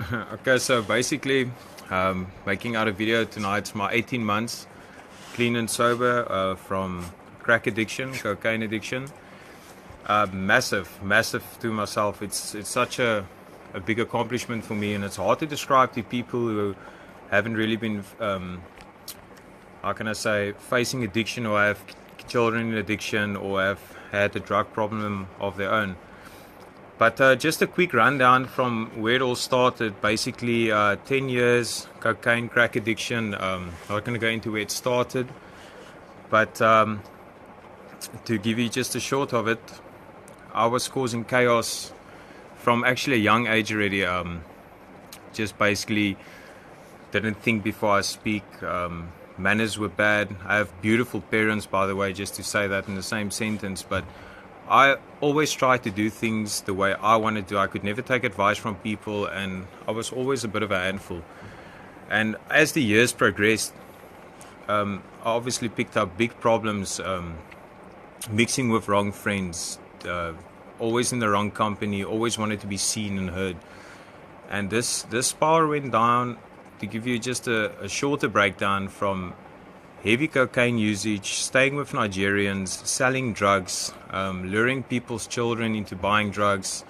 Okay, so basically, making out a video tonight. It's my 18 months clean and sober from crack addiction, cocaine addiction. Massive to myself. It's such a big accomplishment for me, and it's hard to describe to people who haven't really been, how can I say, facing addiction or have children in addiction or have had a drug problem of their own. But just a quick rundown from where it all started. Basically, 10 years cocaine, crack addiction. Not going to go into where it started, but to give you just a short of it, I was causing chaos from actually a young age already. Just basically didn't think before I speak. Manners were bad. I have beautiful parents, by the way, just to say that in the same sentence, but I always tried to do things the way I wanted to. I could never take advice from people, and I was always a bit of a handful. And as the years progressed, I obviously picked up big problems, mixing with wrong friends, always in the wrong company, always wanted to be seen and heard. And this spiral went down. To give you just a shorter breakdown, from heavy cocaine usage, staying with Nigerians, selling drugs, luring people's children into buying drugs.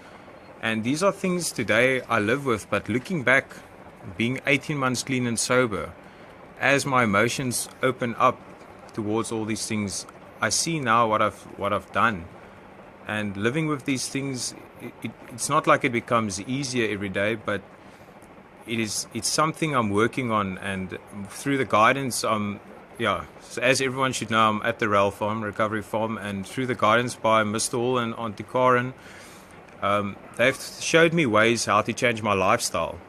And these are things today I live with, but looking back, being 18 months clean and sober, as my emotions open up towards all these things, I see now what I've done. And living with these things, it's not like it becomes easier every day, but it's something I'm working on, and through the guidance, so as everyone should know, I'm at the RAEL Farm, Recovery Farm, and through the guidance by Mr. Hall and Auntie Karen, they've showed me ways how to change my lifestyle.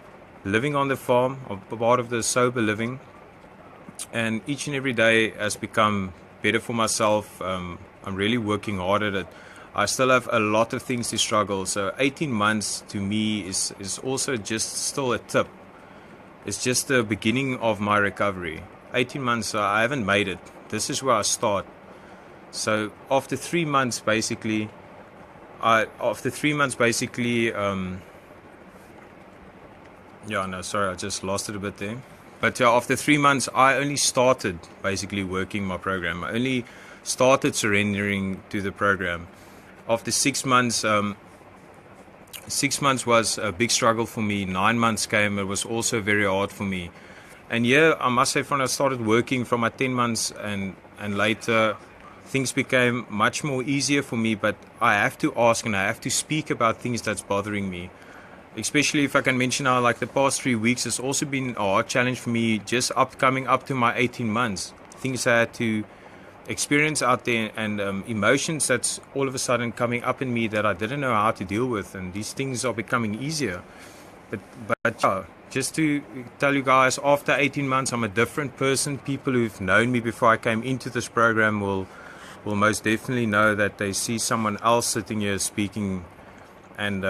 Living on the farm, I'm part of the sober living, and each and every day has become better for myself. I'm really working hard at it. I still have a lot of things to struggle, so 18 months to me is also just still a tip. It's just the beginning of my recovery. 18 months, I haven't made it. This is where I start. So after 3 months, basically, I just lost it a bit there. But after 3 months, I only started basically working my program. I only started surrendering to the program. After 6 months, 6 months was a big struggle for me. 9 months came, it was also very hard for me. And yeah, I must say, when I started working from my 10 months and later, things became much more easier for me, but I have to ask and I have to speak about things that's bothering me. Especially if I can mention now, like the past 3 weeks has also been a hard challenge for me, just coming up to my 18 months. Things I had to experience out there, and emotions that's all of a sudden coming up in me that I didn't know how to deal with, and these things are becoming easier. But just to tell you guys, after 18 months, I'm a different person. People who've known me before I came into this program will most definitely know that they see someone else sitting here speaking, and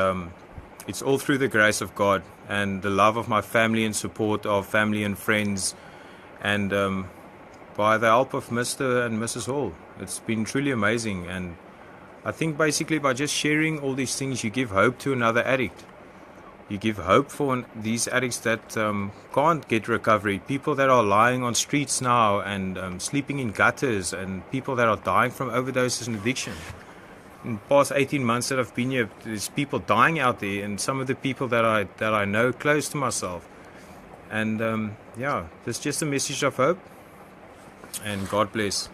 it's all through the grace of God and the love of my family and support of family and friends, and by the help of Mr. and Mrs. Hall. It's been truly amazing, and I think basically by just sharing all these things, you give hope to another addict. You give hope for these addicts that can't get recovery, people that are lying on streets now and sleeping in gutters, and people that are dying from overdoses and addiction. In the past 18 months that I've been here, there's people dying out there, and some of the people that I know close to myself. And there's just a message of hope, and God bless.